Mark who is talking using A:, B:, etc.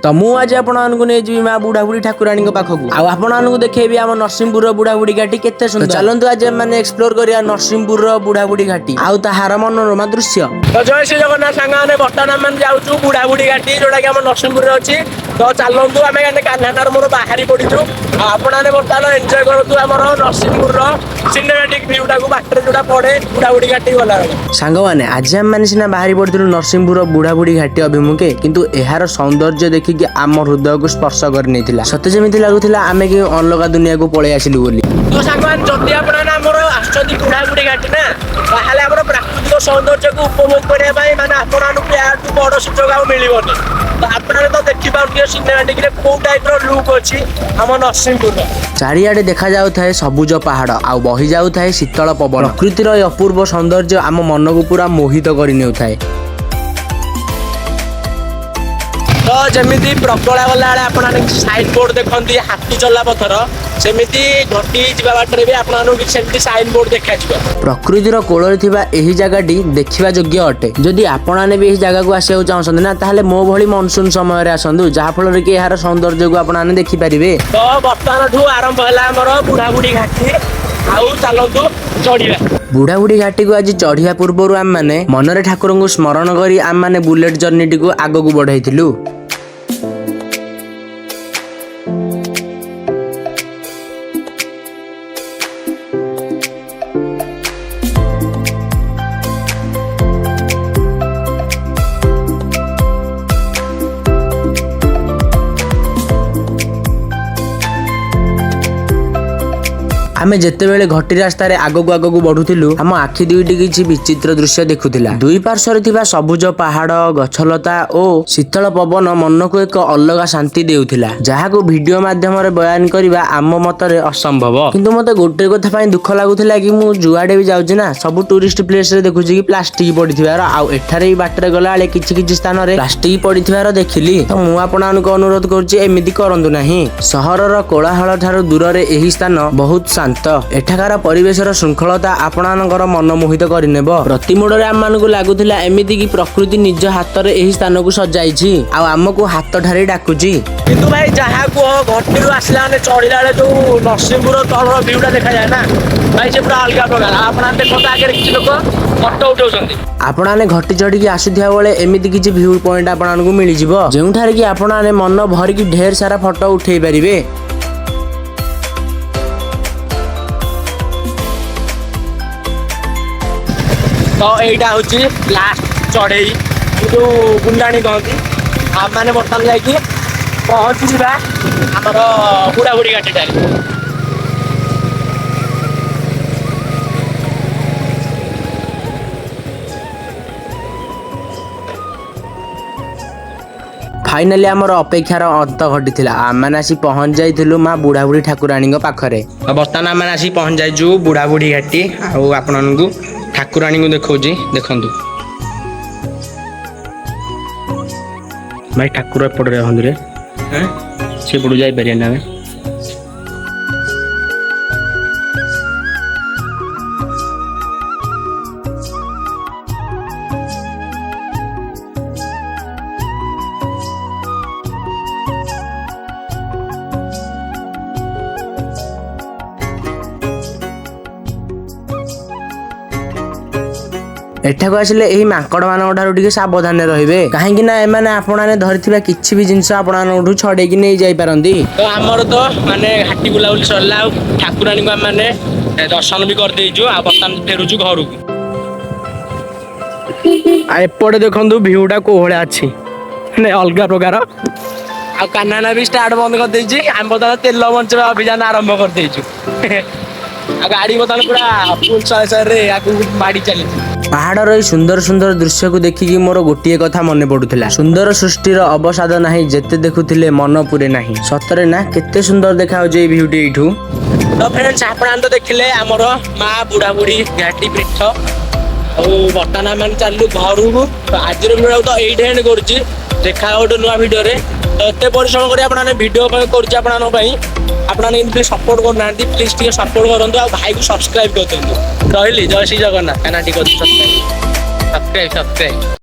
A: तो मु आज आपको नहीं जी माँ बुढ़ा बुढ़ी ठाकुराणी पाखक आपको देखेबी आम नरसिंहपुर बुढ़ा बुढ़ी घाटी केते सुंदर। चलतु आज मैंने एक्सप्लोर करिया नरसिंहपुर बुढ़ा बुढ़ी घाटी आउ ताहार मनोरमा दृश्य। तो जय श्री जगन्नाथ सांग बर्तमान आम जाऊँ बुढ़ा बुढ़ी घाटी जोटा कि आम नरसिंहपुर अच्छी। तो चलतु आम कान्हाटार मोर बाहरी पड़ीचु आपने बर्तमान एंजय करूँ आम नरसिंहपुर सिनेमेटिक भ्यूटा को बाटर जोटा पड़े बुढ़ा बुढ़ी घाटी गला सांग मैंने आज आम मैंने सीना बाहरी पड़ू नरसिंहपुर बुढ़ा बुढ़ी घाटी अभिमुखे किंतु यार सौंदर्य देखिकी आम हृदय को स्पर्श कर सत्य जमी लगुला आम कि अलग दुनिया को पलि आसिलु बोली। तो सांग जदि आमर आसुँच बुढ़ा बुढ़ी घाटी ना ताहले आमर प्राकृतिक सौंदर्य को उपभोग करने माने आपको बड़ सुजोग आ मिलबनी। तो आपने तो देखिए सिनेमेटिक कौ टाइप लुक अच्छी आम नरसिंहपुर चारिआडे देखा जाउथाए सबुज पहाड़ आ बही जाउथाए शीतल पवन प्रकृतिर अपूर्व सौंदर्य आम मन को पूरा मोहित कर नेउथाए। तो जमीती प्रकला गला आप साइन बोर्ड देखते हाथी चला पथर सेमती घटी जा बाटर भी आपको साइन बोर्ड देखा प्रकृतिर कोल जगह देखा योग्य अटे। जदि आपने भी जगह को आसा चाहते ना ताहले मो भली मनसून समय आसतु जहाँफल कि यार सौंदर्य को आपने देखिपारे। तो बर्तमान आरंभ है बुढ़ा बुढ़ी घाटी आउ चलतु चढ़िया बुढ़ा बुढ़ी घाटी को आज चढ़िया पूर्व आम मैंने मनरे ठाकुर को स्मरण कर आम मैंने बुलेट जर्नी टी आग को बढ़ाई। आमे जेते बेले घटी रास्तार आग को बढ़ुलु आम आखि दुईटी किसी विचित्र दृश्य देखुला। दुई पार्श्वर थिबा सबुज पहाड़ गछलता और शीतल पवन मन को एक अलग शांति देउथिला जहाँ को वीडियो माध्यम बयान करबा आम मतरे असंभव। किंतु मते गोटे कथा दुख लगुला कि मु जुआडे भी जाउछि ना सब टूरिस्ट प्लेस रे देखुछि कि प्लास्टिक पड़िथिबार आउ एठारे भी बाटरे गला बेले किछि स्थान रे प्लास्टिक पड़िथिबार देखिली। तो मु आपनको अनुरोध करूछि एमिति करंतु नाही। सहरर कोलाहल ठारू दूर रे एही स्थान बहुत एठाकार परिवेशर श्रृंखलता आपणकर मन मोहित करनेब। प्रतिमोड़े आम मानक लगुला एमती कि प्रकृति निज हाथ में यही स्थान को सजाई आमको हाथ ठारे डाकुची। किंतु भाई जहाँ कह घटी आसला चढ़ला जो नरसिंहपुर तल भ्यूटा देखा जाए ना भाई से पूरा अलग प्रकार आप देखते आगे किसी लोग फटो उठाउछन्ती आपने घटी चढ़ी आसुवा बेले एमती किसी भ्यू पॉइंट आपको मिल जाव जो कि आपने मन भरिकी ढेर सारा फटो उठे पारे। तो यहीटा हूँ लास्ट चढ़ई जो गुंडाणी कहती आम मैंने बर्तमान जाकि पहुँची आमर बुढ़ा बुढ़ी घाटी फाइनाली आमर अपेक्षार अंत घटी आम मैंने आसी पहुँच जाइलु माँ बुढ़ा बुढ़ी ठाकुराणी पाखे। बर्तमान आम मैंने आसी पहुँच जाइजु बुढ़ा बुढ़ी घाटी आपको ठाकुराणी को देखौजी देखंतु भाई ठाकुर एपटे रहंदु रे से पड़ू जाई परिया ना एठाक आसिले एही मांकड़ मान ठारू सावधान रहिबे कहीं ना एमाने आपने धरिथिबा किछि भी जिंस आपन छड़े कि नहीं जाई पारंदी। तो हमर तो माने घाटी बुलाउली सरला ठाकुराणी को हम माने दर्शन भी कर देइजो आ बर्तमान फेरुजु घर को आ एपटे देखंतु भ्यूटा कोहळा अछि ने अलग प्रकार आ कान्हाना भी स्टार्ट बंद कर देइछि हम बता तेल बंचवा अभियान आरंभ कर देइजु आ गाड़ी बता पूरा फुल सर रे आगु माडी चली। पहाड़र এই सुंदर सुंदर दृश्य को देखिकी मोर गोटे कथा मन पड़ुला सुंदर सृष्टिर अवसाद नाही जेते देखुथिले मन पुरे नाही सतरे ना केते सुंदर देखा जे भ्यूटी एठू। तो फ्रेंड्स आपन तो देखिले हमर मां बुढ़ा बुढ़ी घाटी पीठ और बर्तमान मान चलू घर को। तो आज वीडियो तो एइट एंड करछि देखा गोटे नुआ वीडियो रे। तो एते परिश्रम करी आपन वीडियो करछि आपन पई आपने सपोर्ट करना प्लीज टे सपोर्ट करूँ आ भाई को सब्सक्राइब कर दिखाँ रही जय श्री जगन्नाथ सब्सक्राइब।